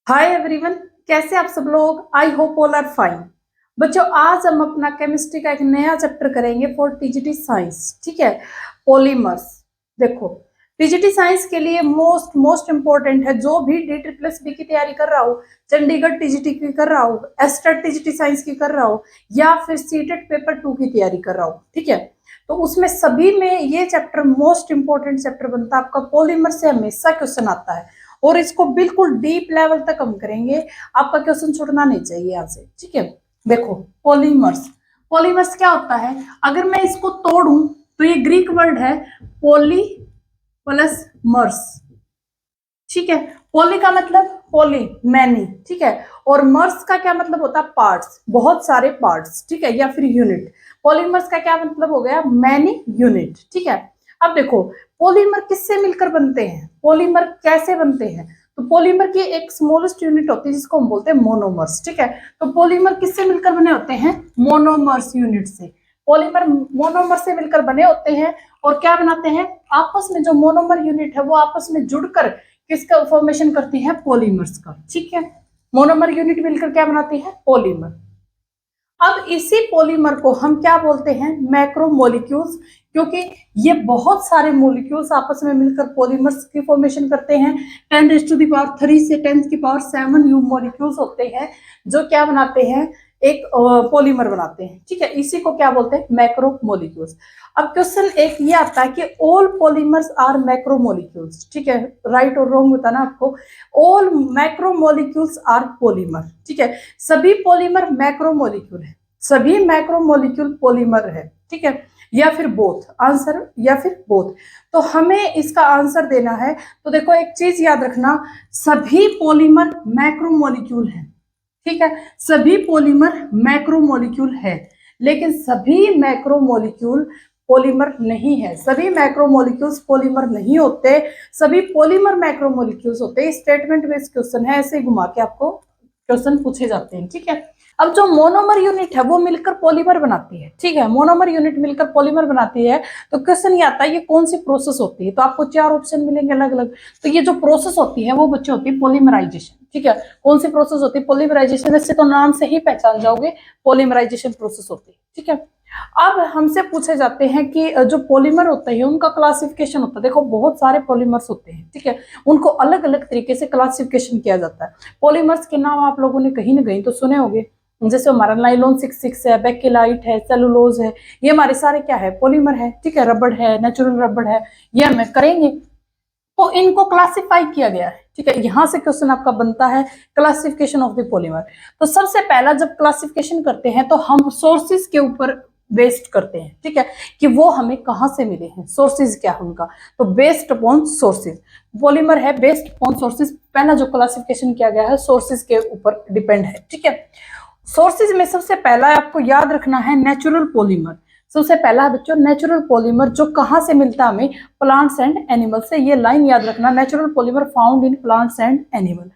Hi everyone, कैसे आप सब लोग। I hope all are fine. बच्चों, आज हम अपना केमिस्ट्री का एक नया चैप्टर करेंगे फॉर टीजीटी साइंस। ठीक है, पॉलीमर्स। देखो, टीजीटी साइंस के लिए मोस्ट मोस्ट इंपॉर्टेंट है। जो भी डी ट्रिपल बी की तैयारी कर रहा हो, चंडीगढ़ टीजीटी की कर रहा हो, एस्टेट टीजीटी साइंस की कर रहा हो, या फिर सीटेट पेपर 2 की तैयारी कर रहा हो, ठीक है, तो उसमें सभी में ये चैप्टर मोस्ट इंपॉर्टेंट चैप्टर बनता है आपका। पॉलीमर से हमेशा क्वेश्चन आता है और इसको बिल्कुल डीप लेवल तक हम करेंगे। आपका क्वेश्चन छूटना नहीं चाहिए यहाँ से, ठीक है। देखो, पॉलीमर्स। पॉलीमर्स क्या होता है? अगर मैं इसको तोड़ूं तो ये ग्रीक वर्ड है पोली प्लस मर्स, ठीक है। पोली का मतलब पोली, मैनी, ठीक है। और मर्स का क्या मतलब होता है? पार्ट्स, बहुत सारे पार्ट्स, ठीक है, या फिर यूनिट। पॉलीमर्स का क्या मतलब हो गया? मैनी यूनिट, ठीक है। अब देखो, पॉलीमर किससे मिलकर बनते हैं, पॉलीमर कैसे बनते हैं? तो पॉलीमर की एक स्मॉलेस्ट यूनिट होती है जिसको हम बोलते हैं मोनोमर्स, ठीक है। तो पॉलीमर किससे मिलकर बने होते हैं? मोनोमर्स यूनिट से। पॉलीमर मोनोमर से मिलकर बने होते हैं और क्या बनाते हैं? आपस में जो मोनोमर यूनिट है वो आपस में जुड़कर किसका फॉर्मेशन करती है? पॉलीमर्स का, ठीक है। मोनोमर यूनिट मिलकर क्या बनाती है? पॉलीमर। अब इसी पॉलीमर को हम क्या बोलते हैं? मैक्रोमोलिक्यूल्स, क्योंकि ये बहुत सारे मॉलिक्यूल्स आपस में मिलकर पॉलीमर्स की फॉर्मेशन करते हैं। 10⁻³ से 10⁷ यू मॉलिक्यूल्स होते हैं जो क्या बनाते हैं? एक पॉलीमर बनाते हैं, ठीक है। इसी को क्या बोलते हैं? मैक्रोमोलिक्यूल्स। अब क्वेश्चन एक ये आता है कि ऑल पॉलीमर्स आर मैक्रोमोलिक्यूल्स, ठीक है। राइट और रॉन्ग बताना आपको। ऑल मैक्रोमोलिक्यूल्स आर पॉलीमर, ठीक है। सभी पॉलीमर मैक्रोमोलिक्यूल है, सभी मैक्रोमोलिक्यूल पॉलीमर है, ठीक है, या फिर बोथ। आंसर या फिर बोथ। तो हमें इसका आंसर देना है। तो देखो, एक चीज याद रखना, सभी पॉलीमर मैक्रोमोलिक्यूल है, ठीक है। सभी पॉलीमर मैक्रोमोलिक्यूल है, लेकिन सभी मैक्रोमोलिक्यूल पॉलीमर नहीं है। सभी मैक्रोमोलिक्यूल्स पॉलीमर नहीं होते, सभी पॉलीमर मैक्रोमोलिक्यूल्स होते हैं। स्टेटमेंट बेस्ड क्वेश्चन है, ऐसे घुमा के आपको क्वेश्चन पूछे जाते हैं, ठीक है। अब जो मोनोमर यूनिट है वो मिलकर पॉलीमर बनाती है, ठीक है। मोनोमर यूनिट मिलकर पॉलीमर बनाती है। तो क्वेश्चन ये आता है ये कौन सी प्रोसेस होती है? तो आपको 4 ऑप्शन मिलेंगे अलग अलग। तो ये जो प्रोसेस होती है वो बच्चे होती है पॉलीमराइजेशन, ठीक है। कौन सी प्रोसेस होती है? पॉलीमराइजेशन। वैसे तो नाम से ही पहचान जाओगे, पॉलीमराइजेशन प्रोसेस होती है, ठीक है। अब हमसे पूछे जाते हैं कि जो पॉलीमर होते हैं उनका क्लासिफिकेशन होता है। देखो, बहुत सारे पॉलीमर्स होते हैं, ठीक है, उनको अलग अलग तरीके से क्लासिफिकेशन किया जाता है। पॉलीमर्स के नाम आप लोगों ने कहीं ना कहीं तो सुने होंगे, जैसे हमारा नाइलॉन 66 है, बेकेलाइट है, सेलुलोज है, ये हमारे सारे क्या है? पॉलीमर है, ठीक है। रबड़ है, नेचुरल रबड़ है, ये हमें करेंगे। तो इनको क्लासिफाई किया गया है, ठीक है। यहां से क्वेश्चन आपका बनता है क्लासिफिकेशन ऑफ द पॉलीमर। तो सबसे पहला जब क्लासिफिकेशन करते हैं तो हम सोर्सेज के ऊपर बेस्ड करते हैं, ठीक है, कि वो हमें कहां से मिले हैं, सोर्सेज क्या है उनका। तो बेस्ड अपॉन सोर्सेज, पॉलीमर है बेस्ड अपॉन सोर्सेज। पहला जो क्लासिफिकेशन किया गया है सोर्सेज के ऊपर डिपेंड है, ठीक है। सोर्सेज में सबसे पहला आपको याद रखना है नेचुरल पॉलीमर। सबसे पहला बच्चों नेचुरल पॉलीमर जो कहां से मिलता है हमें? प्लांट्स एंड एनिमल से। ये लाइन याद रखना, natural polymer found in plants and animal.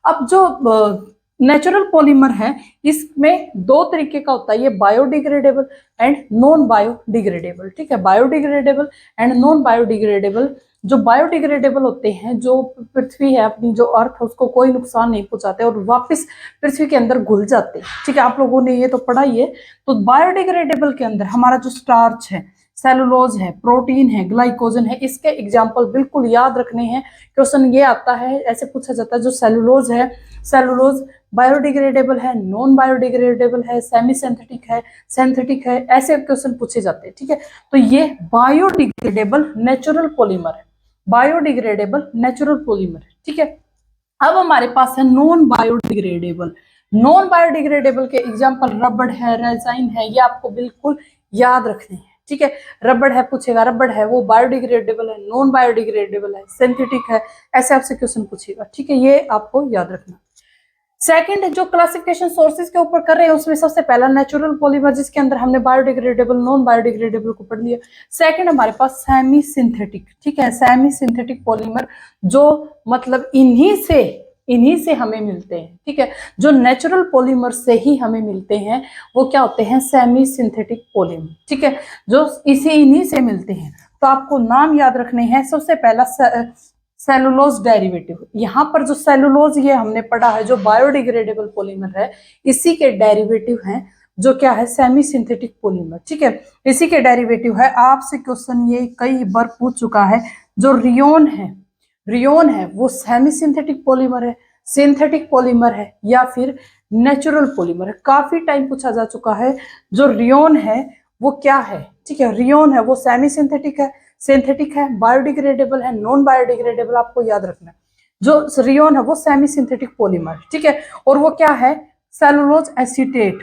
अब जो नेचुरल पॉलीमर है इसमें दो तरीके का होता है, ये बायोडिग्रेडेबल एंड नॉन बायोडिग्रेडेबल, ठीक है। Biodegradable and non biodegradable. जो बायोडिग्रेडेबल होते हैं, जो पृथ्वी है अपनी, जो अर्थ है, उसको कोई नुकसान नहीं पहुंचाते और वापस पृथ्वी के अंदर घुल जाते हैं, ठीक है। आप लोगों ने ये तो पढ़ा ही है। तो बायोडिग्रेडेबल के अंदर हमारा जो स्टार्च है, सेलुलोज है, प्रोटीन है, ग्लाइकोजन है, इसके एग्जाम्पल बिल्कुल याद रखने हैं। क्वेश्चन ये आता है, ऐसे पूछा जाता है, जो सेलुलोज है, सेलुलोज बायोडिग्रेडेबल है, नॉन बायोडिग्रेडेबल है, सेमी सिंथेटिक है, ऐसे क्वेश्चन पूछे जाते हैं, ठीक है। तो ये बायोडिग्रेडेबल नेचुरल पॉलीमर है, बायोडिग्रेडेबल नेचुरल पॉलीमर, ठीक है। अब हमारे पास है नॉन बायोडिग्रेडेबल। नॉन बायोडिग्रेडेबल के एग्जांपल रबड़ है, रेजाइन है, ये आपको बिल्कुल याद रखने हैं, ठीक है। रबड़ है पूछेगा, रबड़ है वो बायोडिग्रेडेबल है, नॉन बायोडिग्रेडेबल है, सिंथेटिक है, ऐसे आपसे क्वेश्चन पूछेगा, ठीक है। ये आपको याद रखना। सेकंड जो क्लासिफिकेशन सोर्सेज के ऊपर कर रहे हैं उसमें सबसे पहला नेचुरल पॉलीमर, जिसके अंदर हमने बायोडिग्रेडेबल नॉन बायोडिग्रेडेबल को पढ़ लिया। सेकंड हमारे पास सेमी सिंथेटिक, ठीक है, सेमी सिंथेटिक पॉलीमर, जो मतलब इन्हीं से हमें मिलते हैं, ठीक है। जो नेचुरल पॉलीमर से ही हमें मिलते हैं वो क्या होते हैं? सेमी सिंथेटिक पॉलीमर, ठीक है, जो इन्हीं से मिलते हैं। तो आपको नाम याद रखने हैं। सबसे पहला सेलुलोज डेरिवेटिव। यहाँ पर जो सेलुलोज ये हमने पढ़ा है जो बायोडिग्रेडेबल पॉलीमर है, इसी के डेरिवेटिव हैं जो क्या है सेमी सिंथेटिक पॉलीमर। ठीक है, इसी के डेरिवेटिव है। आपसे क्वेश्चन ये कई बार पूछ चुका है, जो रियोन है वो सेमी सिंथेटिक पॉलीमर है, सिंथेटिक पॉलीमर है या फिर नेचुरल पॉलीमर है। काफी टाइम पूछा जा चुका है। जो रियोन है वो क्या है? ठीक है, रियोन है वो सेमी सिंथेटिक है, सिंथेटिक है, बायोडिग्रेडेबल है, नॉन बायोडिग्रेडेबल, आपको याद रखना है। जो रियोन है वो सेमी सिंथेटिक पॉलीमर, ठीक है, और वो क्या है? Cellulose acetate.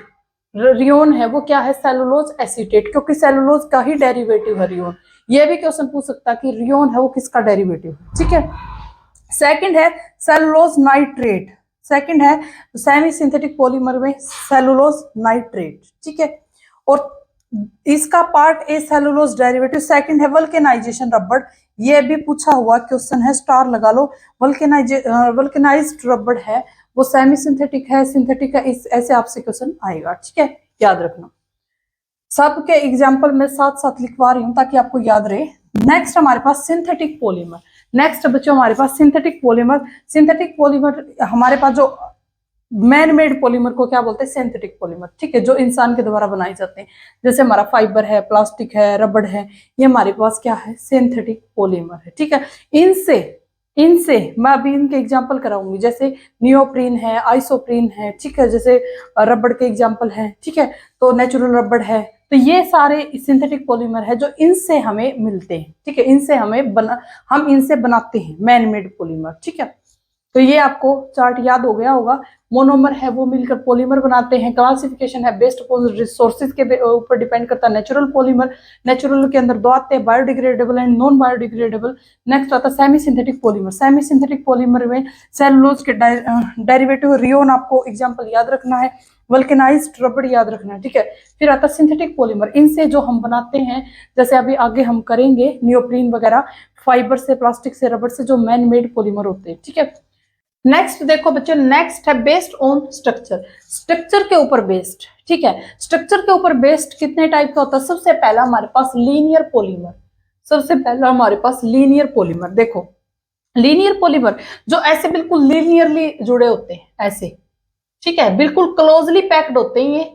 रियोन है वो क्या है? सेलुलोज एसीटेट, क्योंकि सेलुलोज का ही डेरिवेटिव है रियोन। ये भी क्वेश्चन पूछ सकता है कि रियोन है वो किसका डेरिवेटिव है। ठीक है, सेकंड है सेलुलोज नाइट्रेट। सेकंड है सेमी सिंथेटिक पॉलीमर में सेलुलोज नाइट्रेट। ठीक है, और इसका part A cellulose derivative. Second है वल्केनाइजेशन रबड़। ये भी पूछा हुआ क्वेश्चन है, स्टार लगा लो। वल्केनाइज्ड रबड़ है वो सेमी सिंथेटिक है, सिंथेटिक है, इस ऐसे आपसे क्वेश्चन आएगा। ठीक है, याद रखना। सबके एग्जाम्पल में साथ साथ लिखवा रही हूँ ताकि आपको याद रहे। नेक्स्ट हमारे पास सिंथेटिक पॉलीमर। नेक्स्ट बच्चों हमारे पास सिंथेटिक पॉलीमर। सिंथेटिक पॉलीमर हमारे पास जो मैन मेड पॉलीमर को क्या बोलते हैं? Synthetic polymer. ठीक है, जो इंसान के द्वारा बनाए जाते हैं, जैसे हमारा फाइबर है, प्लास्टिक है, रबड़ है, ये हमारे पास क्या है? सिंथेटिक पॉलीमर है। ठीक है, इनसे मैं अभी इनके एग्जाम्पल कराऊंगी, जैसे नियोप्रीन है, आइसोप्रीन है। ठीक है, जैसे रबड़ के एग्जाम्पल है। ठीक है, तो नेचुरल रबड़ है। तो ये सारे सिंथेटिक पॉलीमर है जो इनसे हमें मिलते हैं। ठीक है, इनसे हम इनसे बनाते हैं मैन मेड पॉलीमर। ठीक है, तो ये आपको चार्ट याद हो गया होगा। मोनोमर है वो मिलकर पॉलीमर बनाते हैं। क्लासिफिकेशन है बेस्ड अपॉन रिसोर्सेज के ऊपर डिपेंड करता है। नेचुरल पॉलीमर, नेचुरल के अंदर दो आते हैं, biodegradable and non biodegradable. Next आता है semi synthetic polymer. Semi synthetic polymer में सेलुलोज के डेरिवेटिव रियोन आपको एग्जाम्पल याद रखना है, वल्केनाइज्ड रबड़ याद रखना है। ठीक है, फिर आता है सिंथेटिक पॉलीमर। इनसे जो हम बनाते हैं, जैसे अभी आगे हम करेंगे, नियोप्रीन वगैरह, फाइबर से, प्लास्टिक से, रबड़ से जो मैन मेड पॉलीमर होते हैं। ठीक है, नेक्स्ट देखो बच्चों, नेक्स्ट है बेस्ड ऑन स्ट्रक्चर। स्ट्रक्चर के ऊपर बेस्ड। ठीक है, स्ट्रक्चर के ऊपर बेस्ड कितने टाइप का होता है? सबसे पहला हमारे पास लीनियर पॉलीमर। सबसे पहला हमारे पास लीनियर पॉलीमर। देखो, लीनियर पॉलीमर जो ऐसे बिल्कुल लीनियरली जुड़े होते हैं, ऐसे। ठीक है, बिल्कुल क्लोजली पैक्ड होते हैं। ये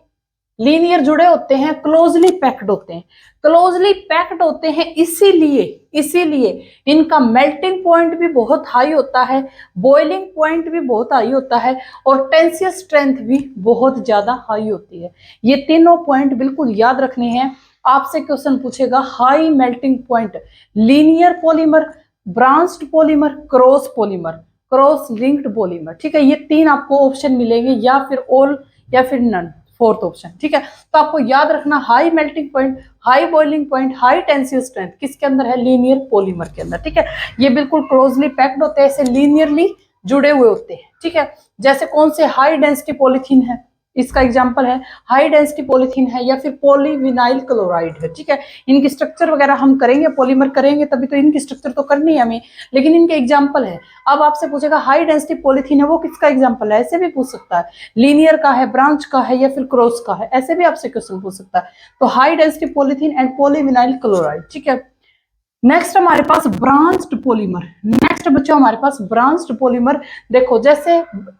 लीनियर जुड़े होते हैं, क्लोजली पैक्ड होते हैं। क्लोजली पैक्ड होते हैं इसीलिए इनका मेल्टिंग पॉइंट भी बहुत हाई होता है, बॉइलिंग पॉइंट भी बहुत हाई होता है, और टेंसियल स्ट्रेंथ भी बहुत ज्यादा हाई होती है। ये तीनों पॉइंट बिल्कुल याद रखने हैं। आपसे क्वेश्चन पूछेगा high melting point, linear polymer, branched polymer, cross polymer, cross linked polymer. ठीक है, ये तीन आपको ऑप्शन मिलेंगे, या फिर ऑल या फिर नन, फोर्थ ऑप्शन। ठीक है, तो आपको याद रखना high melting point, high boiling point, high tensile strength किसके अंदर है? लीनियर पॉलीमर के अंदर। ठीक है, ये बिल्कुल क्लोजली पैक्ड होते हैं, ऐसे लीनियरली जुड़े हुए होते हैं। ठीक है, जैसे कौन से? हाई डेंसिटी पॉलीथीन है, इसका एग्जांपल है हाई डेंसिटी पॉलीथीन है, या फिर पॉलीविनाइल क्लोराइड है। ठीक है, इनकी स्ट्रक्चर वगैरह हम करेंगे, पॉलीमर करेंगे तभी तो इनकी स्ट्रक्चर तो करनी है हमें, लेकिन इनके एग्जांपल है। अब आपसे पूछेगा हाई डेंसिटी पॉलीथीन है वो किसका एग्जांपल है? ऐसे भी पूछ सकता है, लीनियर का है, ब्रांच का है, या फिर क्रॉस का है, ऐसे भी आपसे क्वेश्चन पूछ सकता है। तो high density polythene and polyvinyl chloride. ठीक है, नेक्स्ट हमारे पास ब्रांच्ड पॉलीमर। नेक्स्ट बच्चों हमारे पास ब्रांच्ड पॉलीमर। देखो, जैसे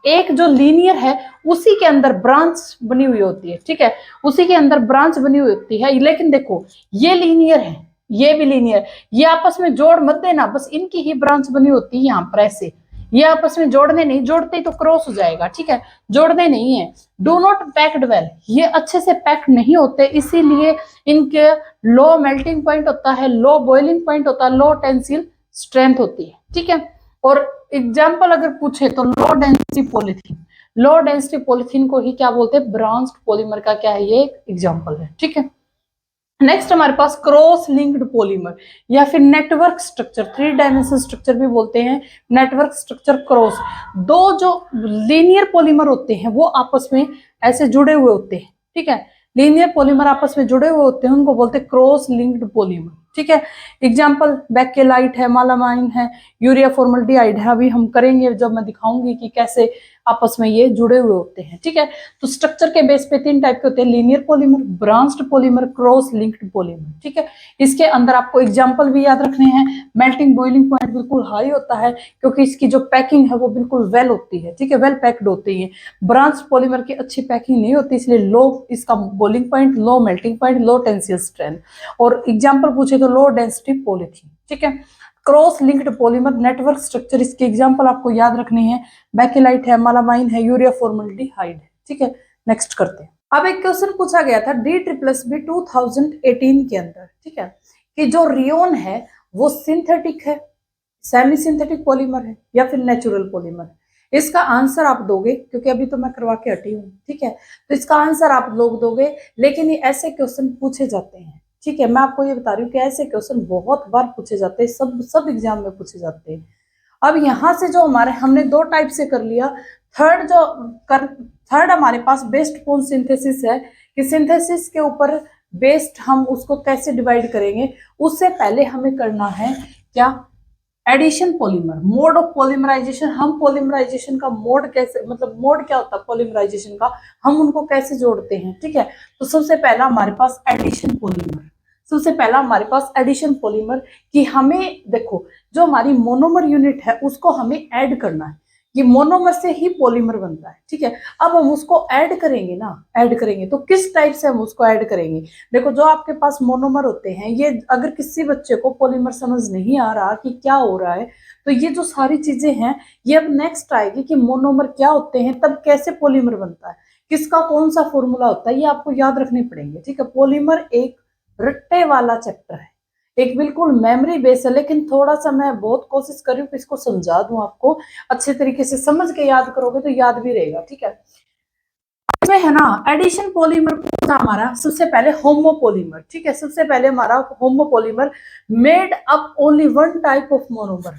एक जो लीनियर है उसी के अंदर ब्रांच बनी हुई होती है। ठीक है, उसी के अंदर ब्रांच बनी हुई होती है, लेकिन देखो ये लीनियर है, ये भी लीनियर, ये आपस में जोड़ मत देना, बस इनकी ही ब्रांच बनी होती है यहाँ पर ऐसे। ये आपस में जोड़ने नहीं, जोड़ते ही तो क्रॉस हो जाएगा। ठीक है, जोड़ने नहीं है। डू नॉट पैक्ड वेल, ये अच्छे से पैक्ड नहीं होते, इसीलिए इनके लो मेल्टिंग पॉइंट होता है, लो बॉइलिंग पॉइंट होता है, लो टेंसिल स्ट्रेंथ होती है। ठीक है, और एग्जाम्पल अगर पूछे तो लो डेंसिटी पॉलीथीन, लो डेंसिटी पॉलीथीन को ही क्या बोलते हैं? ब्रांच्ड पॉलीमर का क्या है? ये एग्जाम्पल है। ठीक है, नेक्स्ट हमारे पास क्रॉस लिंक्ड पॉलीमर या फिर नेटवर्क स्ट्रक्चर, 3 डायमेंशन स्ट्रक्चर भी बोलते हैं, नेटवर्क स्ट्रक्चर क्रॉस। दो जो लीनियर पॉलीमर होते हैं वो आपस में ऐसे जुड़े हुए होते हैं। ठीक है, लीनियर पॉलीमर आपस में जुड़े हुए होते हैं, उनको बोलते हैं क्रॉस लिंक्ड पॉलीमर। ठीक है। एग्जाम्पल बेकेलाइट है, मालामाइन है, यूरिया फॉर्मल्डिहाइड है। अभी हम करेंगे जब मैं दिखाऊंगी कि कैसे आपस में ये जुड़े हुए होते हैं। ठीक है, तो स्ट्रक्चर के बेस पे 3 टाइप के होते हैं, linear polymer, branched polymer, cross linked polymer. ठीक है, इसके अंदर आपको एग्जाम्पल भी याद रखने हैं। मेल्टिंग बॉइलिंग पॉइंट बिल्कुल हाई होता है क्योंकि इसकी जो पैकिंग है वो बिल्कुल वेल होती है। ठीक है, वेल पैक्ड होती है। ब्रांच पॉलीमर की अच्छी पैकिंग नहीं होती, इसलिए लो इसका boiling point, low melting point, low tensile strength. और एग्जाम्पल पूछे तो लो डेंसिटी पॉलीथीन। ठीक है, cross linked polymer network structure, इसके एग्जाम्पल आपको याद रखने हैं। बेकेलाइट है, मालामाइन है, यूरिया फॉर्मल्डिहाइड है। ठीक है, नेक्स्ट करते हैं। अब एक क्वेश्चन पूछा गया था DSSB 2018 के अंदर, ठीक है, कि जो रियोन है वो सिंथेटिक है, सेमी सिंथेटिक पॉलीमर है या फिर नेचुरल पॉलीमर है। इसका आंसर आप दोगे, क्योंकि अभी तो मैं करवा के हटी हूँ। ठीक है, तो इसका आंसर आप लोग दोगे, लेकिन ये ऐसे क्वेश्चन पूछे जाते हैं। ठीक है, मैं आपको ये बता रही हूँ कि ऐसे क्वेश्चन बहुत बार पूछे जाते हैं, सब एग्जाम में पूछे जाते हैं। अब यहाँ से जो हमारे हमने 2 टाइप से कर लिया। थर्ड हमारे पास बेस्ड अपॉन सिंथेसिस है, कि सिंथेसिस के ऊपर बेस्ड हम उसको कैसे डिवाइड करेंगे। उससे पहले हमें करना है क्या, addition polymer, mode of polymerisation. हम पॉलीमराइजेशन का मोड कैसे, मतलब मोड क्या होता है पॉलीमराइजेशन का, हम उनको कैसे जोड़ते हैं। ठीक है, तो सबसे पहला हमारे पास एडिशन पॉलीमर, सबसे पहला हमारे पास एडिशन पॉलीमर, कि हमें देखो जो हमारी मोनोमर यूनिट है उसको हमें ऐड करना है। ये मोनोमर से ही पॉलीमर बनता है। ठीक है, अब हम उसको ऐड करेंगे ना, ऐड करेंगे तो किस टाइप से हम उसको ऐड करेंगे। देखो जो आपके पास मोनोमर होते हैं, ये अगर किसी बच्चे को पॉलीमर समझ नहीं आ रहा कि क्या हो रहा है, तो ये जो सारी चीजें हैं ये अब नेक्स्ट आएगी कि मोनोमर क्या होते हैं, तब कैसे पॉलीमर बनता है, किसका कौन सा फॉर्मूला होता है, ये आपको याद रखने पड़ेंगे। ठीक है, पॉलीमर एक रट्टे वाला चैप्टर है, एक बिल्कुल मेमोरी बेस है, लेकिन थोड़ा सा मैं बहुत कोशिश कर रही हूँ कि इसको समझा दूं आपको अच्छे तरीके से, समझ के याद करोगे तो याद भी रहेगा। ठीक है, इसमें है ना एडिशन पॉलीमर था हमारा सबसे पहले होमोपॉलीमर। ठीक है, सबसे पहले हमारा homopolymer made up only 1 type of monomer.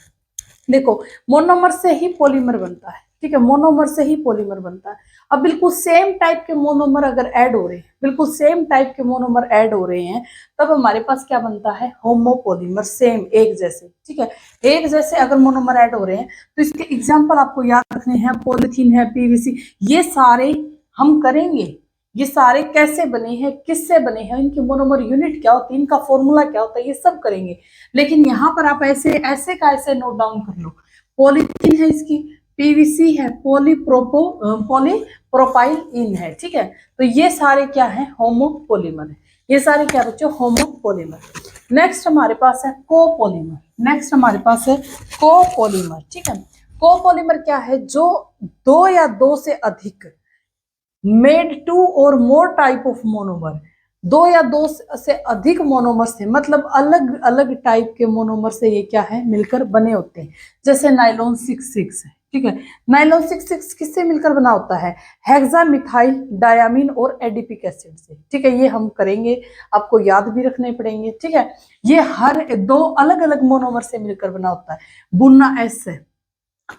देखो मोनोमर से ही पॉलीमर बनता है। ठीक है, मोनोमर से ही पॉलीमर बनता है। अब बिल्कुल सेम टाइप के मोनोमर अगर ऐड हो रहे हैं, बिल्कुल सेम टाइप के मोनोमर ऐड हो रहे हैं, तब हमारे पास क्या बनता है, होमोपॉलीमर, सेम एक जैसे। ठीक है, एक जैसे अगर मोनोमर ऐड हो रहे हैं तो इसके एग्जाम्पल आपको याद रखने हैं, पॉलिथीन है, पीवीसी, ये सारे हम करेंगे। ये सारे कैसे बने हैं, किससे बने हैं, इनकी मोनोमर यूनिट क्या होती है, इनका फॉर्मूला क्या होता है, ये सब करेंगे। लेकिन यहाँ पर आप ऐसे ऐसे का ऐसे नोट डाउन कर लो। पॉलीथीन है इसकी, पीवीसी है, पॉलीप्रोपाइल इन है। ठीक है, तो ये सारे क्या है, होमोपॉलीमर है। ये सारे क्या बच्चों, होमोपॉलीमर। नेक्स्ट हमारे पास है कोपॉलीमर। नेक्स्ट हमारे पास है कोपॉलीमर। ठीक है, कोपॉलीमर क्या है, जो 2 या 2 से अधिक मेड 2 और मोर टाइप ऑफ मोनोमर, 2 या 2 से अधिक मोनोमर से, मतलब अलग अलग टाइप के मोनोमर से ये क्या है, मिलकर बने होते हैं। जैसे नाइलॉन 66 है। ठीक है, नाइलॉन 66 किससे मिलकर बना होता है, हेक्सामिथाइल डायामीन और एडिपिक एसिड से। ठीक है, ये हम करेंगे, आपको याद भी रखने पड़ेंगे। ठीक है, ये हर 2 अलग अलग मोनोमर से मिलकर बना होता है। बुन्ना एस है,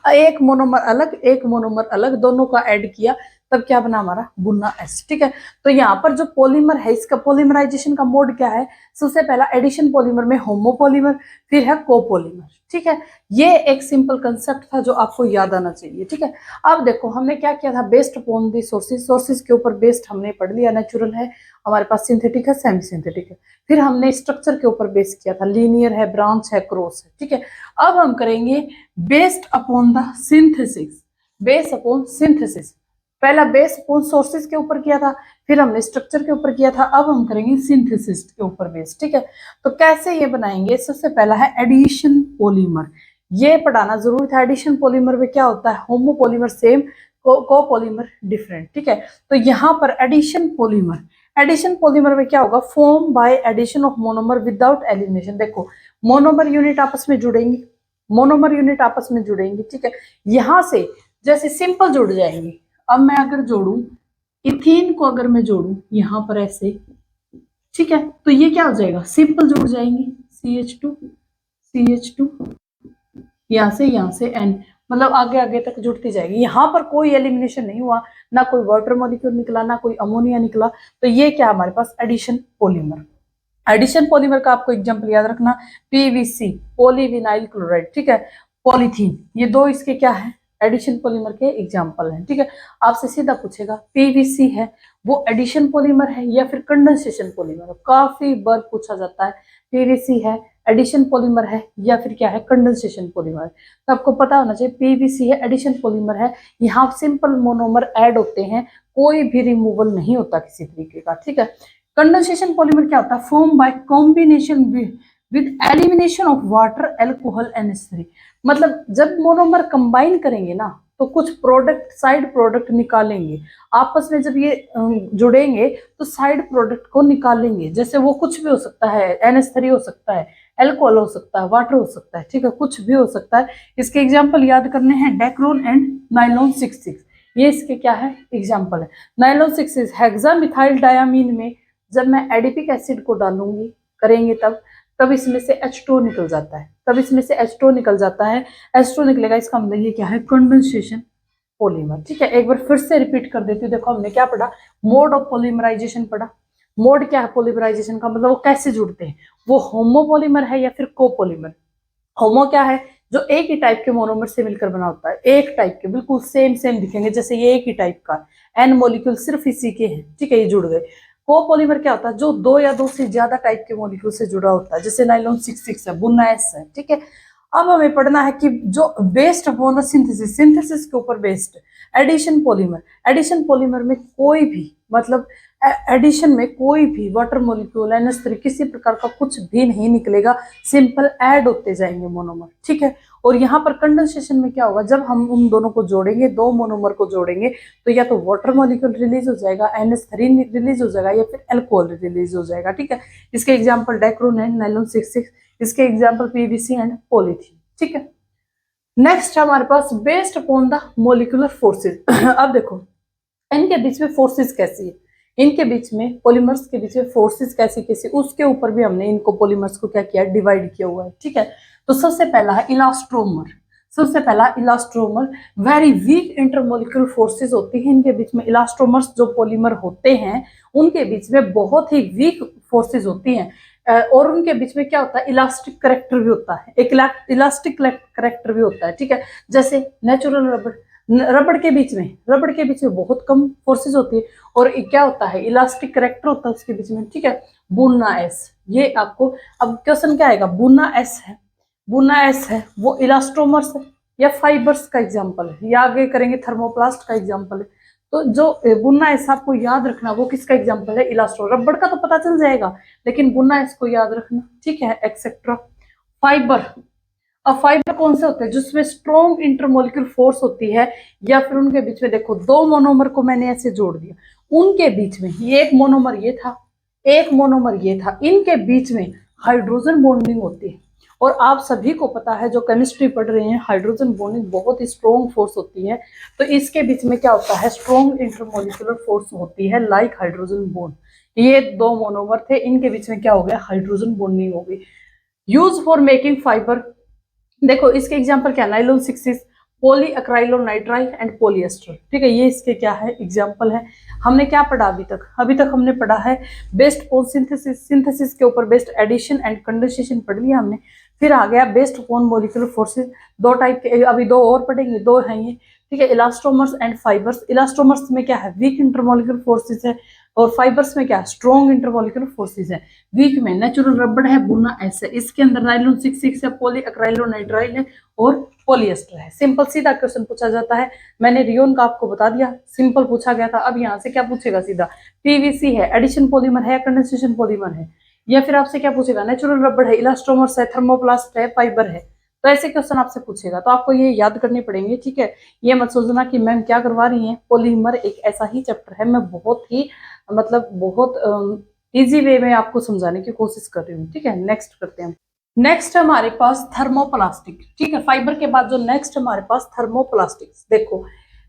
एक मोनोमर अलग, एक मोनोमर अलग, दोनों का ऐड किया तब क्या बना हमारा, बुन्ना एस। ठीक है, तो यहाँ पर जो पॉलीमर है इसका पॉलीमराइजेशन का मोड क्या है, सबसे पहला एडिशन पॉलीमर में होमोपॉलीमर, फिर है कोपॉलीमर। ठीक है, ये एक सिंपल कंसेप्ट था जो आपको याद आना चाहिए। ठीक है, अब देखो हमने क्या किया था, based upon the sources, sources के ऊपर बेस्ड हमने पढ़ लिया, नेचुरल है हमारे पास, सिंथेटिक है, सेमी सिंथेटिक है। फिर हमने स्ट्रक्चर के ऊपर बेस किया था, लीनियर है, ब्रांच है, क्रॉस है। ठीक है, अब हम करेंगे based upon the synthesis, base upon synthesis. पहला बेस अपॉन सोर्सेज के ऊपर किया था, फिर हमने स्ट्रक्चर के ऊपर किया था, अब हम करेंगे सिंथेसिस के ऊपर बेस। ठीक है, तो कैसे ये बनाएंगे, सबसे पहला है एडिशन पॉलीमर, ये पढ़ाना जरूरी था। एडिशन पॉलीमर में क्या होता है, होमोपॉलीमर सेम, कोपॉलीमर डिफरेंट। ठीक है, तो यहाँ पर एडिशन पॉलीमर, एडिशन पॉलीमर में क्या होगा, form by addition of monomer without elimination. देखो मोनोमर यूनिट आपस में जुड़ेंगी, मोनोमर यूनिट आपस में जुड़ेंगी। ठीक है, यहां से जैसे सिंपल जुड़ जाएंगी। अब मैं अगर जोड़ू इथीन को, अगर मैं जोड़ू यहाँ पर ऐसे, ठीक है, तो ये क्या हो जाएगा, सिंपल जुड़ जाएंगे, CH2 CH2, यहाँ से N, मतलब आगे आगे तक जुड़ती जाएगी। यहाँ पर कोई एलिमिनेशन नहीं हुआ, ना कोई वाटर मॉलिक्यूल निकला, ना कोई अमोनिया निकला, तो ये क्या हमारे पास एडिशन पॉलीमर। एडिशन पॉलीमर का आपको एग्जांपल याद रखना, पीवीसी, पॉलीविनाइल क्लोराइड, ठीक है, पॉलीथीन, ये दो इसके क्या है, एडिशन पॉलीमर के एग्जांपल हैं, ठीक है। आपसे सीधा पूछेगा पीवीसी है वो एडिशन पॉलीमर है या फिर कंडेंसेशन पॉलीमर है, काफी बार पूछा जाता है पीवीसी है एडिशन पॉलीमर है या फिर क्या है, कंडेंसेशन पॉलीमर है। तो आपको पता होना चाहिए पीवीसी है एडिशन पॉलीमर है, यहाँ सिंपल मोनोमर ऐड होते हैं, कोई भी रिमूवल नहीं होता किसी तरीके का, ठीक है। कंडेंसेशन पॉलीमर क्या होता है, form by combination with elimination of water alcohol NH3, मतलब जब मोनोमर कंबाइन करेंगे ना तो कुछ प्रोडक्ट साइड प्रोडक्ट निकालेंगे, आपस में जब ये जुड़ेंगे तो साइड प्रोडक्ट को निकालेंगे, जैसे वो कुछ भी हो सकता है, NH3 हो सकता है, अल्कोहल हो सकता है, वाटर हो सकता है, ठीक है, कुछ भी हो सकता है। इसके एग्जाम्पल याद करने हैं, डेक्रोन एंड नाइलॉन 66, ये इसके क्या है एग्जाम्पल है। नाइलॉन 66 हेक्सामिथाइल डायामीन में जब मैं एडिपिक एसिड को डालूंगी करेंगे तब इसमें से H2 निकल जाता है, तब इसमें से H2 निकल जाता है, H2 निकलेगा, इसका मतलब ये क्या है, कंडेंसेशन पॉलीमर, ठीक है। एक बार फिर से रिपीट कर देती हूँ, देखो हमने क्या पढ़ा, मोड ऑफ पॉलीमराइजेशन पढ़ा। मोड क्या है पॉलीमराइजेशन का, मतलब वो कैसे जुड़ते हैं, वो होमोपॉलीमर है या फिर कोपॉलीमर। होमो क्या है, जो एक ही टाइप के मोनोमर से मिलकर बना होता है, एक टाइप के बिल्कुल सेम दिखेंगे, जैसे ये एक ही टाइप का N मॉलिक्यूल सिर्फ इसी के हैं, ठीक है, ये जुड़ गए। कोपॉलीमर क्या होता है, जो दो या दो से ज्यादा टाइप के मॉलिक्यूल से जुड़ा होता है, जैसे नाइलॉन 66 है, बुन्ना S है, ठीक है। अब हमें पढ़ना है कि जो based upon the synthesis, synthesis के ऊपर based addition polymer, addition polymer में कोई भी मतलब एडिशन में कोई भी वाटर मॉलिक्यूल NH3 किसी प्रकार का कुछ भी नहीं निकलेगा, सिंपल ऐड होते जाएंगे मोनोमर, ठीक है। और यहाँ पर कंडेंसेशन में क्या होगा, जब हम उन दोनों को जोड़ेंगे, दो मोनोमर को जोड़ेंगे, तो या तो वाटर मॉलिक्यूल रिलीज हो जाएगा, NH3 रिलीज हो जाएगा, या फिर अल्कोहल रिलीज हो जाएगा, ठीक है। इसके एग्जाम्पल डेक्रोन एंड नाइलॉन 66, इसके एग्जाम्पल पीवीसी एंड पॉलीथीन, ठीक है। नेक्स्ट हमारे पास based upon the molecular forces. अब देखो इनके बीच में फोर्सेस कैसी है, इनके बीच में पॉलीमर्स के बीच में फोर्सेस कैसी कैसी, उसके ऊपर भी हमने इनको पॉलीमर्स को क्या किया, डिवाइड किया हुआ है, ठीक है। तो सबसे पहला है इलास्ट्रोमर, सबसे पहला इलास्ट्रोमर, वेरी वीक इंटरमोलिकुलर फोर्सेस होती है इनके बीच में। इलास्ट्रोमर्स जो पॉलीमर होते हैं उनके बीच में बहुत ही वीक फोर्सेस होती हैं, और उनके बीच में क्या होता है, इलास्टिक करेक्टर भी होता है, एक इलास्टिक करेक्टर भी होता है, ठीक है। जैसे नेचुरल रबड़ के बीच में बहुत कम फोर्सेस होती है, और क्या होता है, इलास्टिक करेक्टर होता है उसके बीच में, ठीक है। बुना एस, ये आपको अब क्वेश्चन क्या आएगा, बुना एस है वो इलास्ट्रोमर्स है या फाइबर्स का एग्जांपल है, या आगे करेंगे थर्मोप्लास्ट का एग्जांपल है। तो जो बुना एस आपको याद रखना, वो किसका एग्जांपल है, इलास्ट्रो। रबड़ का तो पता चल जाएगा, लेकिन बुना एस को याद रखना, ठीक है, एक्सेट्रा। फाइबर, अब फाइबर कौन से होते हैं, जिसमें स्ट्रॉन्ग इंटरमोलिक्यूल फोर्स होती है, या फिर उनके बीच में देखो दो मोनोमर को मैंने ऐसे जोड़ दिया, उनके बीच में ये एक मोनोमर ये था, एक मोनोमर ये था, इनके बीच में हाइड्रोजन बॉन्डिंग होती है। और आप सभी को पता है जो केमिस्ट्री पढ़ रहे हैं, हाइड्रोजन बॉन्डिंग बहुत ही स्ट्रॉन्ग फोर्स होती है। तो इसके बीच में क्या होता है, स्ट्रॉन्ग इंटरमोलिक्यूलर फोर्स होती है, लाइक हाइड्रोजन बॉन्ड। ये दो मोनोमर थे, इनके बीच में क्या हो गया, हाइड्रोजन बॉन्डिंग हो गई। यूज फॉर मेकिंग फाइबर, देखो इसके एग्जांपल क्या, नाइलॉन 66, पॉली अक्राइलोनाइट्राइल एंड पॉलिएस्टर, ठीक है, ये इसके क्या है एग्जांपल है। हमने क्या पढ़ा अभी तक हमने पढ़ा है बेस्ड अपॉन सिंथेसिस, सिंथेसिस के ऊपर बेस्ड एडिशन एंड कंडेंसेशन पढ़ लिया हमने। फिर आ गया बेस्ड अपॉन मॉलिक्यूलर फोर्सेस, दो टाइप के, अभी दो और पढ़ेंगे, दो हैं ये, ठीक है, इलास्ट्रोमर्स एंड फाइबर्स। इलास्ट्रोमर्स में क्या है, वीक इंटरमोलिक्यूलर फोर्सेस है, और फाइबर्स में क्या, स्ट्रॉन्ग इंटरमोलिक्यूलर फोर्सेस है। वीक में नेचुरल रबड़ है, बुना एस है, इसके अंदर नाइलॉन 66 है, पॉली अक्राइलोनाइट्राइल है, और पॉलिएस्टर है। सिंपल सीधा क्वेश्चन पूछा जाता है, मैंने रियोन का आपको बता दिया, सिंपल पूछा गया था। अब यहाँ से क्या पूछेगा सीधा, पीवीसी है, एडिशन पॉलीमर है, कंडेंसेशन पॉलीमर है, या फिर आपसे क्या पूछेगा, नेचुरल रबड़ है, इलास्ट्रोमर्स है, थर्मोप्लास्ट है, फाइबर है। तो ऐसे क्वेश्चन आपसे पूछेगा, तो आपको ये याद करने पड़ेंगे, ठीक है। ये मत सोचना कि मैम क्या करवा रही हैं, पॉलीमर एक ऐसा ही चैप्टर है, मैं बहुत ही मतलब बहुत इजी वे में आपको समझाने की कोशिश कर रही हूँ, ठीक है। नेक्स्ट करते हैं, नेक्स्ट हमारे पास थर्मोप्लास्टिक, ठीक है, फाइबर के बाद जो नेक्स्ट हमारे पास थर्मोप्लास्टिक्स। देखो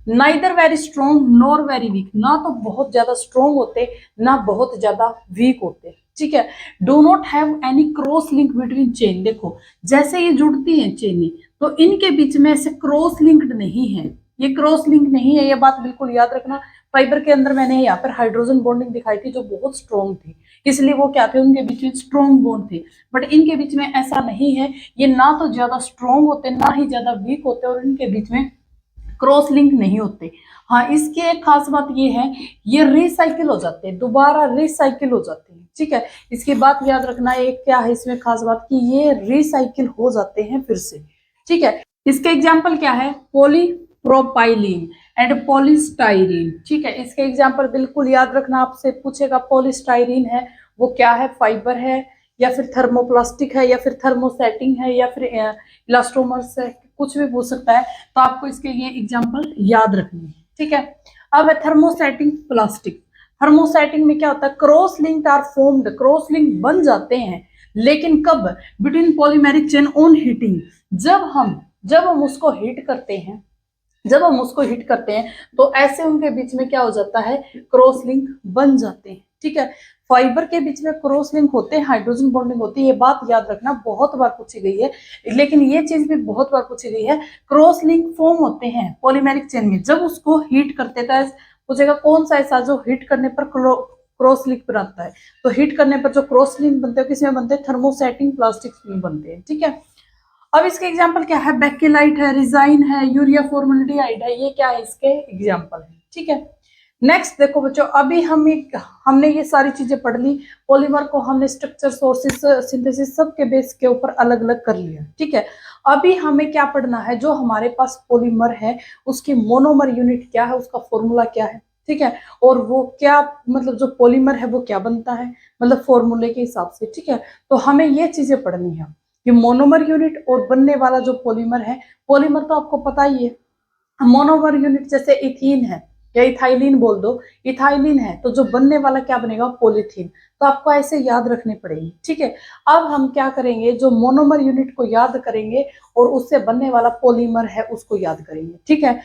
neither very strong nor very weak, ना तो बहुत ज्यादा स्ट्रॉन्ग होते ना बहुत ज्यादा वीक होते, ठीक है। Do not have any cross link between chain, देखो जैसे ये जुड़ती हैं चेनें, तो इनके बीच में ऐसे क्रॉस लिंक्ड नहीं है, ये क्रॉस लिंक नहीं है, ये बात बिल्कुल याद रखना। फाइबर के अंदर मैंने यहाँ पर हाइड्रोजन बॉन्डिंग दिखाई थी जो बहुत स्ट्रॉन्ग थी, इसलिए वो क्या थे, उनके बीच में स्ट्रॉन्ग बॉन्ड थे। बट इनके बीच में ऐसा नहीं है, ये ना तो ज्यादा स्ट्रॉन्ग होते ना ही ज्यादा वीक होते, और इनके बीच में क्रॉस लिंक नहीं होते। हाँ, इसकी एक खास बात ये है, ये रिसाइकिल हो जाते हैं, दोबारा रिसाइकिल हो जाते हैं। ठीक है, इसकी बात याद रखना, एक क्या है इसमें खास बात कि ये रिसाइकिल हो जाते हैं फिर से। ठीक है, इसके एग्जाम्पल क्या है, पॉलीप्रोपाइलीन एंड पॉलीस्टाइरीन। ठीक है, इसके एग्जाम्पल बिल्कुल याद रखना, आपसे पूछेगा पॉलीस्टाइरीन है वो क्या है, फाइबर है या फिर थर्मोप्लास्टिक है या फिर थर्मोसेटिंग है या फिर इलास्टोमर्स है, कुछ भी पूछ सकता है। तो आपको इसके ये एग्जाम्पल याद रखनी है। ठीक है, अब है थर्मोसेटिंग प्लास्टिक। थर्मोसेटिंग में क्या होता है, cross link are formed, cross link बन जाते हैं, लेकिन कब, between polymeric chain on heating, जब हम उसको हीट करते हैं, जब हम उसको हिट करते हैं तो ऐसे उनके बीच में क्या हो जाता है, क्रॉस लिंक बन जाते हैं। ठीक है, फाइबर के बीच में क्रॉस लिंक होते हैं, हाइड्रोजन बॉन्डिंग होती है, ये बात याद रखना, बहुत बार पूछी गई है, लेकिन ये चीज भी बहुत बार पूछी गई है। क्रॉस लिंक फॉर्म होते हैं पॉलीमेरिक चेन में, जब उसको हीट करते हैं, तो पूछेगा कौन सा ऐसा जो हीट करने पर क्रॉस लिंक बनाता है। तो हीट करने पर जो क्रॉस लिंक बनते हैं किसमें बनते हैं, थर्मोसेटिंग प्लास्टिक में बनते हैं। ठीक है, अब इसके एग्जाम्पल क्या है, बेकेलाइट है, रिजाइन है, यूरिया फॉर्मल्डिहाइड है, ये क्या है इसके एग्जाम्पल है। ठीक है, नेक्स्ट देखो बच्चों, अभी हमने ये सारी चीजें पढ़ ली, पॉलीमर को हमने स्ट्रक्चर, सोर्सेस, सिंथेसिस सब के बेस के ऊपर अलग अलग कर लिया। ठीक है, अभी हमें क्या पढ़ना है, जो हमारे पास पॉलीमर है उसकी मोनोमर यूनिट क्या है, उसका फॉर्मूला क्या है। ठीक है, और वो क्या, मतलब जो पॉलीमर है वो क्या बनता है, मतलब फॉर्मूले के हिसाब से। ठीक है, तो हमें ये चीजें पढ़नी है कि मोनोमर यूनिट और बनने वाला जो पॉलीमर है, पॉलीमर तो आपको पता ही है, मोनोमर यूनिट जैसे इथीन है या इथाइलिन बोल दो, इथाइलिन है तो जो बनने वाला क्या बनेगा, पॉलीथीन। तो आपको ऐसे याद रखने पड़ेंगे। ठीक है, अब हम क्या करेंगे, जो मोनोमर यूनिट को याद करेंगे और उससे बनने वाला पॉलीमर है उसको याद करेंगे। ठीक है,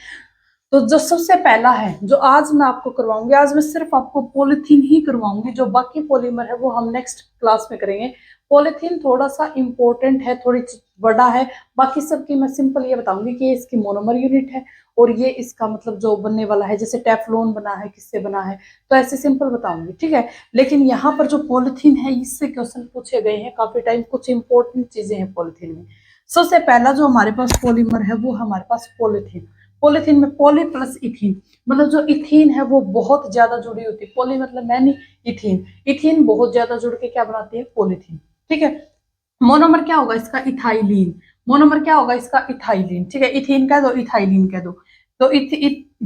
तो जो सबसे पहला है जो आज मैं आपको करवाऊंगी, आज मैं सिर्फ आपको पॉलीथीन ही करवाऊंगी, जो बाकी पॉलीमर है वो हम नेक्स्ट क्लास में करेंगे। पॉलीथीन थोड़ा सा इंपॉर्टेंट है, थोड़ी बड़ा है, बाकी सबकी मैं सिंपल ये बताऊंगी कि ये इसकी मोनोमर यूनिट है और ये इसका मतलब जो बनने वाला है, जैसे टेफ्लॉन बना है किससे बना है, तो ऐसे सिंपल बताऊंगी। ठीक है, लेकिन यहाँ पर जो पॉलीथीन है इससे क्वेश्चन पूछे गए हैं काफी टाइम, कुछ इंपॉर्टेंट चीजें हैं पॉलीथीन में। सबसे पहला जो हमारे पास पॉलीमर है वो हमारे पास पॉलीथीन। पॉलीथीन में पॉली प्लस इथीन, मतलब जो इथीन है वो बहुत ज्यादा जुड़ी होती है, पॉली मतलब मैनी, इथीन, इथीन बहुत ज्यादा जुड़ के क्या बनाती है, पॉलीथीन। ठीक है, मोनोमर क्या होगा इसका, इथाइलिन, मोनोमर क्या होगा इसका, इथाइलिन। ठीक है, इथीन कह दो, इथाइलिन कह दो। तो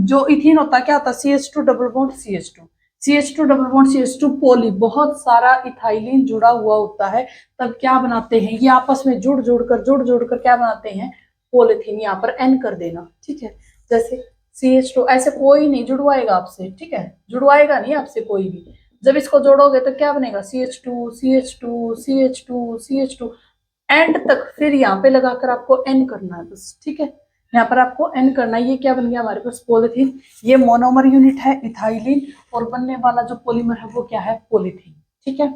जो इथीन होता है क्या होता है, CH2 double bond CH2, CH2 double bond CH2 poly, बहुत सारा इथाइलिन जुड़ा हुआ होता है, तब क्या बनाते हैं ये आपस में जुड़ जुड़ कर क्या बनाते हैं, पॉलीथीन। यहाँ पर N कर देना। ठीक है, जैसे CH2, ऐसे कोई नहीं जुड़वाएगा आपसे। ठीक है, जुड़वाएगा नहीं आपसे कोई भी, जब इसको जोड़ोगे तो क्या बनेगा, CH2 CH2 CH2 CH2 and तक, फिर यहाँ पे लगाकर आपको N करना है बस। ठीक है, यहाँ पर आपको N करना है, ये क्या बन गया हमारे पास, पॉलीथीन। ये मोनोमर यूनिट है इथाइलिन और बनने वाला जो पॉलीमर है वो क्या है, पॉलीथीन। ठीक है,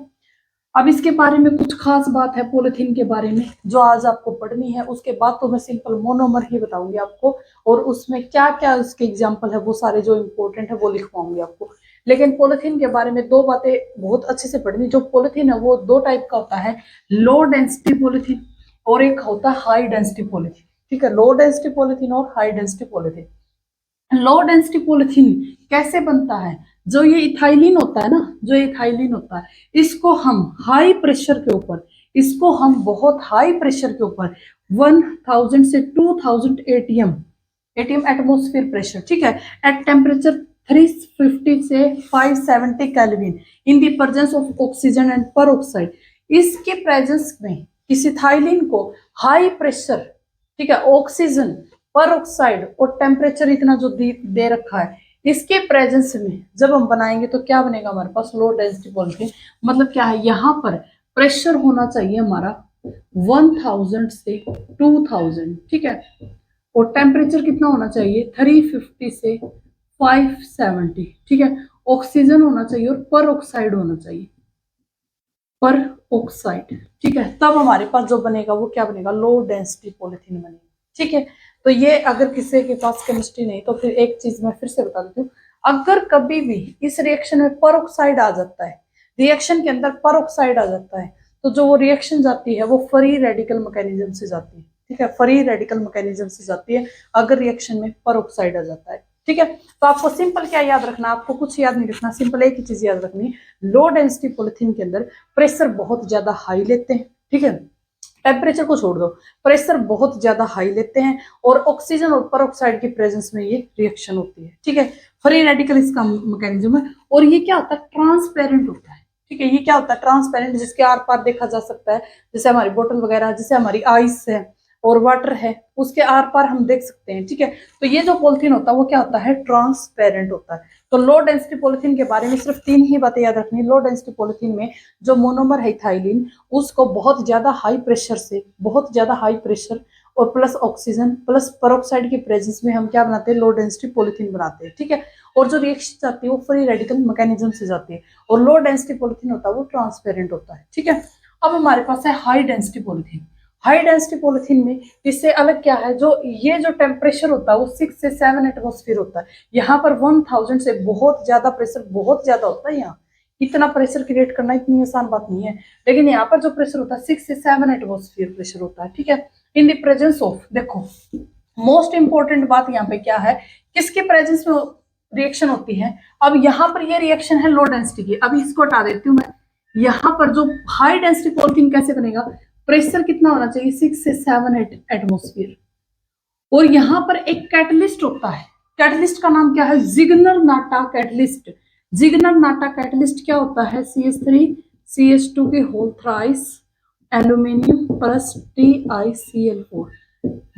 अब इसके बारे में कुछ खास बात है पॉलीथीन के बारे में जो आज आपको पढ़नी है, उसके बाद तो मैं सिंपल मोनोमर ही बताऊंगी आपको, और उसमें क्या क्या उसके एग्जाम्पल है वो सारे जो इंपॉर्टेंट है वो लिखवाऊंगी आपको। लेकिन पॉलीथीन के बारे में दो बातें बहुत अच्छे से पढ़नी, जो पॉलीथीन है वो दो टाइप का होता है, लो डेंसिटी पॉलीथीन और एक होता है हाई डेंसिटी पॉलीथीन। ठीक है, लो डेंसिटी पॉलीथीन और हाई डेंसिटी पॉलीथीन। लो डेंसिटी पॉलीथीन कैसे बनता है, जो ये इथाइलिन होता है ना, जो इथाइलिन होता है, इसको हम हाई प्रेशर के ऊपर, इसको हम बहुत हाई प्रेशर के ऊपर 1000 से 2000 एटीएम एटमोस्फियर प्रेशर, ठीक है, एट टेम्परेचर 350 से 570 kelvin in the presence of oxygen and पर ऑक्साइड, इसके प्रेजेंस में इस इथाइलिन को हाई प्रेशर, ठीक है, ऑक्सीजन, पर ऑक्साइड और टेम्परेचर इतना जो दे रखा है, इसके प्रेजेंस में जब हम बनाएंगे तो क्या बनेगा हमारे पास, लो डेंसिटी पॉलीथीन। मतलब क्या है, यहाँ पर प्रेशर होना चाहिए हमारा 1000 से 2000, ठीक है, और टेम्परेचर कितना होना चाहिए 350 से 570, ठीक है, ऑक्सीजन होना चाहिए और पर ऑक्साइड होना चाहिए, पर ऑक्साइड, ठीक है, तब हमारे पास जो बनेगा वो क्या बनेगा, लो डेंसिटी पॉलीथीन बनेगा। ठीक है, तो ये अगर किसी के पास केमिस्ट्री नहीं तो फिर एक चीज मैं फिर से बता देती हूँ, अगर कभी भी इस रिएक्शन में पर ऑक्साइड आ जाता है, रिएक्शन के अंदर परऑक्साइड आ जाता है, तो जो वो रिएक्शन जाती है वो फ्री रेडिकल मैकेनिज्म से जाती है, ठीक है, फ्री रेडिकल मैकेनिज्म से जाती है अगर रिएक्शन में परऑक्साइड आ जाता है, ठीक है। तो आपको सिंपल क्या याद रखना, आपको कुछ याद नहीं रखना, सिंपल एक ही चीज याद रखनी, लो डेंसिटी पॉलिथीन के अंदर प्रेशर बहुत ज्यादा हाई लेते हैं, ठीक है, टेम्परेचर को छोड़ दो, प्रेशर बहुत ज्यादा हाई लेते हैं और ऑक्सीजन और परऑक्साइड की प्रेजेंस में ये रिएक्शन होती है, ठीक है। फ्री रेडिकल इसका मैकेनिज्म है और ये क्या होता है, ट्रांसपेरेंट होता है, ठीक है। ये क्या होता है, ट्रांसपेरेंट, जिसके आर पार देखा जा सकता है, जैसे हमारी बोतल वगैरह, जैसे हमारी आइस है और वाटर है, उसके आर पार हम देख सकते हैं, ठीक है। तो ये जो पॉलिथीन होता है वो क्या होता है, ट्रांसपेरेंट होता है। तो लो डेंसिटी पॉलिथीन के बारे में सिर्फ 3 ही बातें याद रखनी। लो डेंसिटी पॉलिथीन में जो मोनोमर है इथाइलिन, उसको बहुत ज्यादा हाई प्रेशर से, बहुत ज्यादा हाई प्रेशर और प्लस ऑक्सीजन प्लस परऑक्साइड की प्रेजेंस में हम क्या बनाते हैं, लो डेंसिटी पॉलिथीन बनाते हैं, ठीक है। और जो रिएक्शन जाती है वो फ्री रेडिकल मैकेनिज्म से जाती है और लो डेंसिटी पॉलिथीन होता है वो ट्रांसपेरेंट होता है, ठीक है। अब हमारे पास है high density polythene. High density polythene में इससे अलग क्या है, जो ये जो टेम्परेचर होता है वो 6 से 7 एटमॉस्फेयर होता है। यहाँ पर 1000 से बहुत ज्यादा प्रेशर, बहुत ज्यादा होता है। यहाँ इतना प्रेशर क्रिएट करना इतनी आसान बात नहीं है, लेकिन यहाँ पर जो प्रेशर होता है 6 से 7 एटमॉस्फेयर प्रेशर होता है, ठीक है। इन द प्रेजेंस ऑफ, देखो मोस्ट इंपॉर्टेंट बात यहाँ पे क्या है, किसके प्रेजेंस में रिएक्शन होती है। अब यहाँ पर ये रिएक्शन है लो डेंसिटी की, अभी इसको हटा देती हूँ मैं। यहाँ पर जो हाई डेंसिटी पॉलिथीन कैसे बनेगा, प्रेशर कितना होना चाहिए, 6 से 7 एटमॉस्फेयर, और यहाँ पर एक कैटलिस्ट होता है। कैटलिस्ट का नाम क्या है, जिग्नर नाटा कैटलिस्ट। जिग्नर नाटा कैटलिस्ट क्या होता है, CH3 CH2 के whole thrice aluminium plus TiCl4।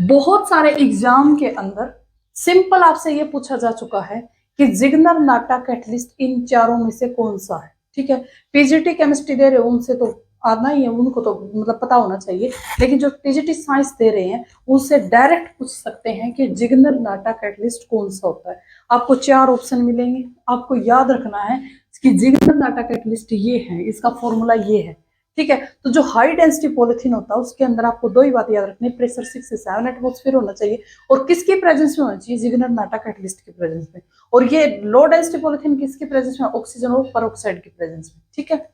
बहुत सारे एग्जाम के अंदर सिंपल आपसे ये पूछा जा चुका है कि जिग्नर नाटा कैटलिस्ट इन चारों में से कौन सा है, ठीक है। पीजीटी केमिस्ट्री दे रहे हो उनसे तो आना ही है, उनको तो मतलब पता होना चाहिए, लेकिन जो टीजीटी साइंस दे रहे हैं उनसे डायरेक्ट पूछ सकते हैं कि जिग्नर नाटा कैटलिस्ट कौन सा होता है। आपको 4 ऑप्शन मिलेंगे, आपको याद रखना है कि जिग्नर नाटा कैटलिस्ट ये है, इसका फॉर्मूला ये है, ठीक है। तो जो हाई डेंसिटी पॉलिथीन होता है उसके अंदर आपको 2 ही बातें याद रखनी, प्रेशर 6 से 7 एटमॉस्फेयर होना चाहिए और किसकी प्रेजेंस में होना चाहिए, जिग्नर नाटा कैटलिस्ट की प्रेजेंस में। और ये लो डेंसिटी पॉलिथीन किसकी प्रेजेंस में, ऑक्सीजन और परऑक्साइड की प्रेजेंस में, ठीक है।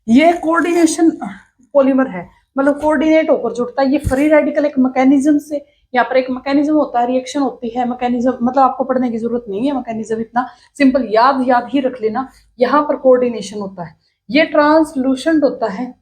ये कोऑर्डिनेशन पॉलीमर है, मतलब कोऑर्डिनेट होकर जुड़ता है। ये फ्री रेडिकल एक मैकेनिज्म से, यहाँ पर एक मैकेनिज्म होता है, रिएक्शन होती है, मैकेनिज्म मतलब आपको पढ़ने की जरूरत नहीं है, मैकेनिज्म इतना सिंपल याद ही रख लेना। यहाँ पर कोऑर्डिनेशन होता है, ये ट्रांसलूसेंट होता है,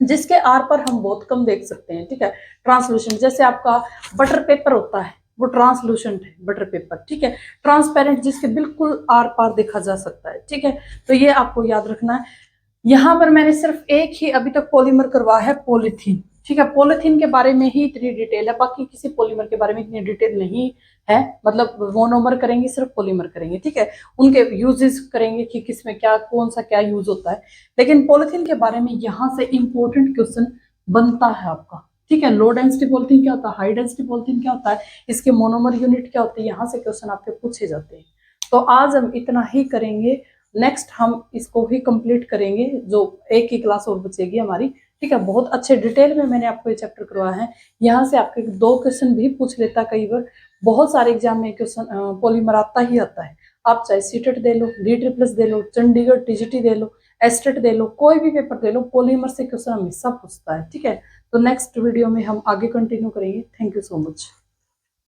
जिसके आर पर हम बहुत कम देख सकते हैं, ठीक है। ट्रांसलूसेंट जैसे आपका बटर पेपर होता है, वो ट्रांसलूसेंट है बटर पेपर, ठीक है। ट्रांसपेरेंट जिसके बिल्कुल आर पार देखा जा सकता है, ठीक है। तो ये आपको याद रखना है। यहाँ पर मैंने सिर्फ एक ही अभी तक पॉलीमर करवा है, पॉलीथीन, ठीक है। पॉलीथीन के बारे में ही इतनी डिटेल है, बाकी किसी पॉलीमर के बारे में इतनी डिटेल नहीं है, मतलब मोनोमर करेंगे, सिर्फ पॉलीमर करेंगे, ठीक है। उनके यूजेस करेंगे कि किसमें क्या, कौन सा क्या यूज होता है, लेकिन पॉलीथीन के बारे में यहाँ से इंपॉर्टेंट क्वेश्चन बनता है आपका, ठीक है। लो डेंसिटी पॉलीथीन क्या होता है, हाई डेंसिटी पॉलीथीन क्या होता है, इसके मोनोमर यूनिट क्या होती है, यहाँ से क्वेश्चन आपके पूछे जाते हैं। तो आज हम इतना ही करेंगे, नेक्स्ट हम इसको ही कंप्लीट करेंगे, जो एक ही क्लास और बचेगी हमारी, ठीक है। बहुत अच्छे डिटेल में मैंने आपको ये चैप्टर करवाया है। यहाँ से आपके 2 क्वेश्चन भी पूछ लेता कई बार, बहुत सारे एग्जाम में क्वेश्चन पॉलीमर आता ही आता है। आप चाहे सीटेट दे लो, DTRIPLS दे लो, चंडीगढ़ TGT दे लो, एस्टेट दे लो, कोई भी पेपर दे लो, पॉलीमर से क्वेश्चन हमेशा पूछता है, ठीक है। तो नेक्स्ट वीडियो में हम आगे कंटिन्यू करेंगे। Thank you so much.